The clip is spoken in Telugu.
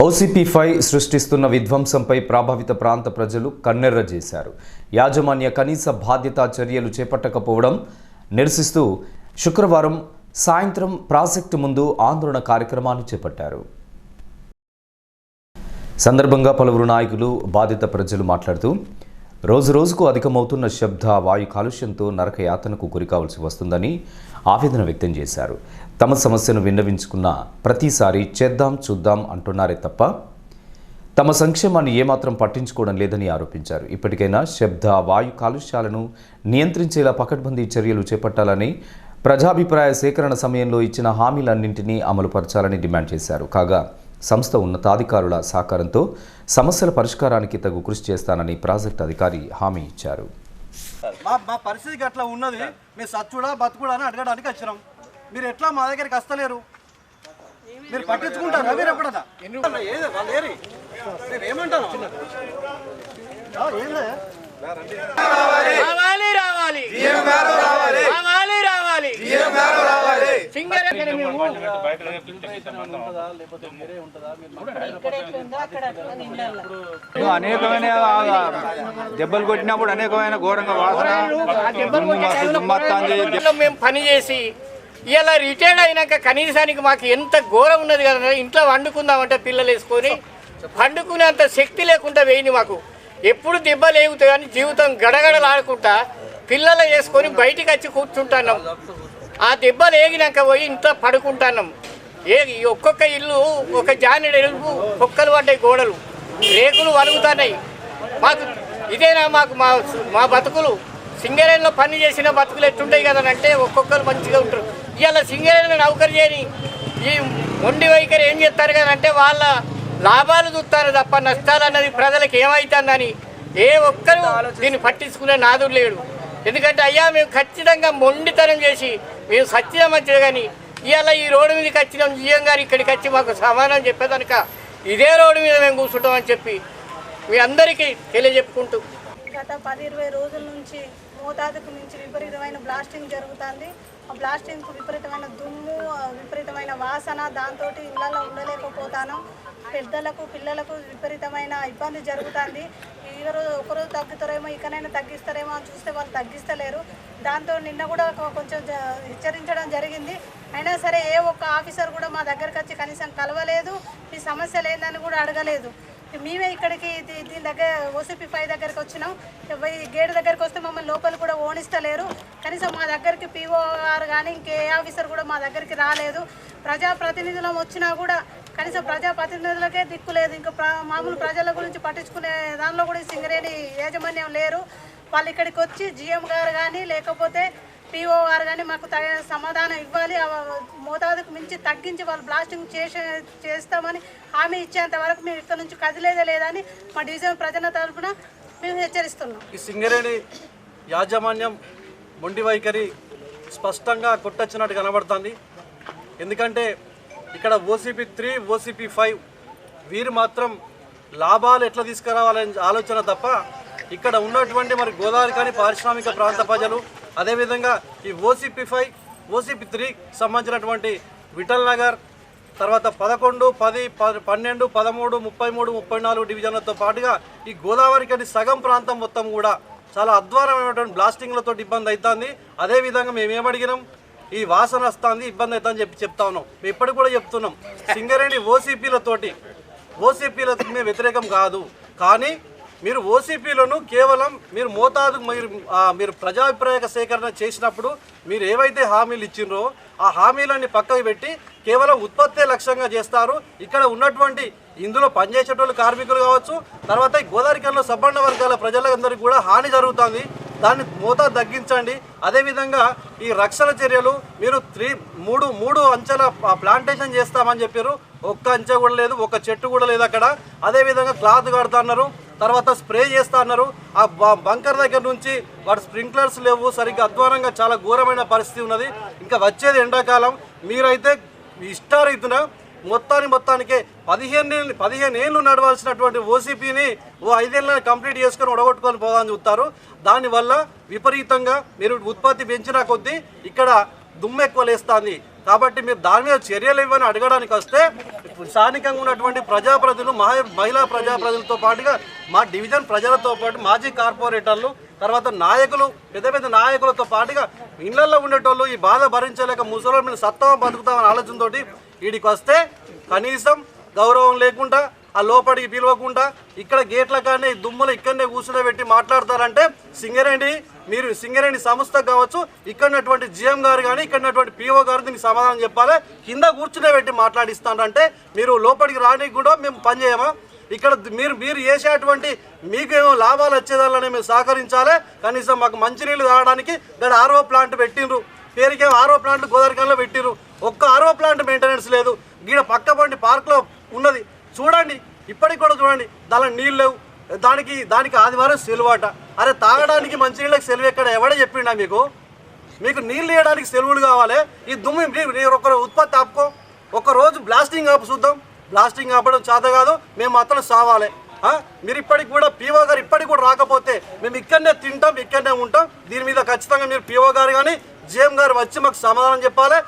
OCP-5 సృష్టిస్తున్న విధ్వంసంపై ప్రభావిత ప్రాంత ప్రజలు కన్నెర్ర చేశారు. యాజమాన్య కనీస బాధ్యతా చర్యలు చేపట్టకపోవడం నిరసిస్తూ శుక్రవారం సాయంత్రం ప్రాజెక్టు ముందు ఆందోళన కార్యక్రమాన్ని చేపట్టారు. సందర్భంగా పలువురు నాయకులు, బాధిత ప్రజలు మాట్లాడుతూ రోజురోజుకు అధికమవుతున్న శబ్ద వాయు కాలుష్యంతో నరకయాతనకు గురికావాల్సి వస్తుందని ఆవేదన వ్యక్తం చేశారు. తమ సమస్యను విన్నవించుకున్న ప్రతిసారి చేద్దాం చూద్దాం అంటున్నారే తప్ప తమ సంక్షేమాన్ని ఏమాత్రం పట్టించుకోవడం లేదని ఆరోపించారు. ఇప్పటికైనా శబ్ద వాయు కాలుష్యాలను నియంత్రించేలా పకడ్బందీ చర్యలు చేపట్టాలని, ప్రజాభిప్రాయ సేకరణ సమయంలో ఇచ్చిన హామీలన్నింటినీ అమలుపరచాలని డిమాండ్ చేశారు. కాగా సంస్థ ఉన్నతాధికారుల సహకారంతో సమస్యల పరిష్కారానికి తగు కృషి చేస్తానని ప్రాజెక్ట్ అధికారి హామీ ఇచ్చారు. మా పరిస్థితి అట్లా ఉన్నది. మీరు సచ్చుడా బతుకుడా అని అడగడానికి వచ్చినాం. మీరు ఎట్లా మా దగ్గరికి వస్తలేరు? మీరు పట్టించుకుంటారా? మీరు ఎప్పుడన్నా ఏమంటారు? అనేకమైన దెబ్బలు కొట్టినప్పుడు అనేకమైన ఘోరంగా వాసన మేము పనిచేసి ఇలా రిటైర్డ్ అయినాక కనీసానికి మాకు ఎంత ఘోరం ఉన్నది కదా. ఇంట్లో వండుకుందామంటే పిల్లలు వేసుకొని వండుకునేంత శక్తి లేకుండా వేయింది మాకు. ఎప్పుడు దెబ్బలు ఏగుతాయి కానీ జీవితం గడగడలాడుకుంటా పిల్లలు వేసుకొని బయటికి వచ్చి కూర్చుంటున్నాం. ఆ దెబ్బలు ఏగినాక పోయి ఇంట్లో పడుకుంటున్నాం. ఒక్కొక్క ఇల్లు ఒక జానెడు ఎలుపు పొక్కలు పడ్డాయి, గోడలు రేకులు వలుగుతున్నాయి. మాకు ఇదేనా మా బతుకులు? సింగరేణిలో పని చేసిన బతుకులు ఎట్టుంటాయి కదా అంటే ఒక్కొక్కరు మంచిగా ఉంటారు. ఇవాళ సింగరేణిలో నౌకరు చేయని ఈ మొండి వైఖరి ఏం చేస్తారు కదంటే వాళ్ళ లాభాలు చూస్తారు తప్ప నష్టాలు అన్నది ప్రజలకు ఏమవుతుందని ఏ ఒక్కరు దీన్ని పట్టించుకునే నాదుడు లేడు. ఎందుకంటే అయ్యా మేము ఖచ్చితంగా మొండితనం చేసి మేము సత్యం మంచిది కానీ ఇవాళ ఈ రోడ్డు మీదకి వచ్చినాం. జిఎం గారు ఇక్కడికి వచ్చి మాకు సమాధానం చెప్పేదనుక ఇదే రోడ్డు మీద మేము కూర్చుంటామని చెప్పి మీ అందరికీ తెలియజెప్పుకుంటూ గత 10-20 రోజుల నుంచి మోతాదుకు మించి విపరీతమైన బ్లాస్టింగ్ జరుగుతుంది. ఆ బ్లాస్టింగ్కు విపరీతమైన దుమ్ము, విపరీతమైన వాసన, దాంతో ఇళ్లలో ఉండలేకపోతాను. పెద్దలకు పిల్లలకు విపరీతమైన ఇబ్బంది జరుగుతుంది. ఈరోజు ఒకరోజు తగ్గుతారేమో, ఇకనైనా తగ్గిస్తారేమో అని చూస్తే వాళ్ళు తగ్గిస్తలేరు. దాంతో నిన్న కూడా కొంచెం హెచ్చరించడం జరిగింది. అయినా సరే ఏ ఒక్క ఆఫీసర్ కూడా మా దగ్గరకు వచ్చి కనీసం కలవలేదు, మీ సమస్య లేదని కూడా అడగలేదు. మేమే ఇక్కడికి దీని దగ్గర OCP-5 దగ్గరికి వచ్చినాం. గేట్ దగ్గరికి వస్తే మమ్మల్ని లోపల కూడా ఓనిస్తలేరు. కనీసం మా దగ్గరికి PO కానీ ఇంకే ఆఫీసర్ కూడా మా దగ్గరికి రాలేదు. ప్రజాప్రతినిధులం వచ్చినా కూడా కనీసం ప్రజాప్రతినిధులకే దిక్కు లేదు. ఇంకా మామూలు ప్రజల గురించి పట్టించుకునే దానిలో కూడా సింగరేణి యాజమాన్యం లేరు. వాళ్ళు ఇక్కడికి వచ్చి GM గారు కానీ లేకపోతే PO కానీ మాకు సమాధానం ఇవ్వాలి. మోతాదుకు మించి తగ్గించి వాళ్ళు బ్లాస్టింగ్ చేస్తామని హామీ ఇచ్చేంత వరకు మేము ఇక్కడ నుంచి కదిలేదే లేదని మా డివిజన్ ప్రజల తరఫున మేము హెచ్చరిస్తున్నాం. ఈ సింగరేణి యాజమాన్యం మొండి వైఖరి స్పష్టంగా కొట్టొచ్చినట్టు కనబడుతుంది. ఎందుకంటే ఇక్కడ OCP-3, OCP-5 వీరు మాత్రం లాభాలు ఎట్లా తీసుకురావాలనే ఆలోచన తప్ప ఇక్కడ ఉన్నటువంటి మరి గోదావరి కానీ పారిశ్రామిక ప్రాంత ప్రజలు, అదేవిధంగా ఈ OCP-5, OCP-3 సంబంధించినటువంటి విఠల్ నగర్, తర్వాత 11, 10, 12, 13, 33, 34 డివిజన్లతో పాటుగా ఈ గోదావరి కానీ సగం ప్రాంతం మొత్తం కూడా చాలా అధ్వానమైనటువంటి బ్లాస్టింగ్లతో ఇబ్బంది అవుతుంది. అదేవిధంగా మేము ఏమడిగినాం, ఈ వాసన వస్తుంది, ఇబ్బంది అవుతుందని చెప్తా ఉన్నాం. మేము ఇప్పటికి కూడా చెప్తున్నాం, సింగరేణి ఓసీపీలకు మేము వ్యతిరేకం కాదు, కానీ మీరు OCPలను కేవలం మీరు మోతాదు మీరు ప్రజాభిప్రాయ సేకరణ చేసినప్పుడు మీరు ఏవైతే హామీలు ఇచ్చిండ్రో ఆ హామీలన్నీ పక్కకు పెట్టి కేవలం ఉత్పత్తే లక్ష్యంగా చేస్తారు. ఇక్కడ ఉన్నటువంటి ఇందులో పనిచేసేటోళ్ళు కార్మికులు కావచ్చు, తర్వాత ఈ గోదావరిలో సబ్బండ వర్గాల ప్రజలందరికీ కూడా హాని జరుగుతుంది. దాన్ని మోతాదు తగ్గించండి. అదేవిధంగా ఈ రక్షణ చర్యలు మీరు 3 అంచెల ప్లాంటేషన్ చేస్తామని చెప్పారు. ఒక్క అంచె కూడా లేదు, ఒక్క చెట్టు కూడా లేదు అక్కడ. అదేవిధంగా క్లాత్ కడతా అన్నారు, తర్వాత స్ప్రే చేస్తా అన్నారు. ఆ బంకర్ దగ్గర నుంచి వాటి స్ప్రింక్లర్స్ లేవు, సరిగ్గా అధ్వానంగా చాలా ఘోరమైన పరిస్థితి ఉన్నది. ఇంకా వచ్చేది ఎండాకాలం. మీరైతే ఇష్టారీతున మొత్తానికే 15 ఏళ్ళు నడవాల్సినటువంటి OCPని 5 ఏళ్ళని కంప్లీట్ చేసుకొని ఉడగొట్టుకొని పోదామని చూస్తారు. దానివల్ల విపరీతంగా మీరు ఉత్పత్తి పెంచిన కొద్దీ ఇక్కడ దుమ్ము ఎక్కువ లేస్తుంది. కాబట్టి మీరు దాని మీద చర్యలు ఇవ్వని అడగడానికి వస్తే స్థానికంగా ఉన్నటువంటి ప్రజాప్రతినిధులు మహిళా ప్రజాప్రతినిధులతో పాటుగా మా డివిజన్ ప్రజలతో పాటు మాజీ కార్పొరేటర్లు తర్వాత నాయకులు పెద్ద పెద్ద నాయకులతో పాటుగా ఇళ్లలో ఉండేటోళ్ళు ఈ బాధ భరించలేక ముసలి మీద సత్తా బతుకుతామని ఆలోచనతో వీడికి వస్తే కనీసం గౌరవం లేకుండా ఆ లోపలికి పిలవకుండా ఇక్కడ గేట్ల కానీ దుమ్ములు ఇక్కడనే కూర్చుని మాట్లాడతారంటే సింగరేణి సంస్థ కావచ్చు ఇక్కడటువంటి జిఎం గారు కానీ ఇక్కడటువంటి పిఓ గారు దీనికి సమాధానం చెప్పాలి. కింద కూర్చునే మాట్లాడిస్తానంటే మీరు లోపలికి రానికి కూడా మేము పనిచేయమా? ఇక్కడ మీరు చేసేటువంటి మీకేమో లాభాలు వచ్చేదాన్ని మేము సహకరించాలి. కనీసం మాకు మంచినీళ్ళు తాగడానికి ఇక్కడ ఆర్ఓ ప్లాంట్ పెట్టిండ్రు, పేరుకేమో ఆర్ఓ ప్లాంట్ గోదావరిలో పెట్టిర్రు. ఒక్క ఆర్ఓ ప్లాంట్ మెయింటెనెన్స్ లేదు. గీడ పక్కపండి పార్క్లో ఉన్నది చూడండి, ఇప్పటికి కూడా చూడండి, దానిలో నీళ్ళు లేవు. దానికి ఆదివారం సెలవాట. అరే తాగడానికి మంచినీళ్ళకి సెలవు ఎక్కడ? ఎవడే చెప్పిండా మీకు నీళ్ళు వేయడానికి సెలవులు కావాలి. ఈ దుమ్ము మీరు ఒక ఉత్పత్తి ఆపుకో, ఒకరోజు బ్లాస్టింగ్ ఆపు చూద్దాం. బ్లాస్టింగ్ ఆపడం చేత కాదు, మేము మాత్రం సావాలి. మీరు ఇప్పటికి కూడా పిఓ గారు ఇప్పటికి కూడా రాకపోతే మేము ఇక్కడనే తింటాం, ఇక్కడనే ఉంటాం. దీని మీద ఖచ్చితంగా మీరు పిఓ గారు కానీ జిఎం గారు వచ్చి మాకు సమాధానం చెప్పాలి.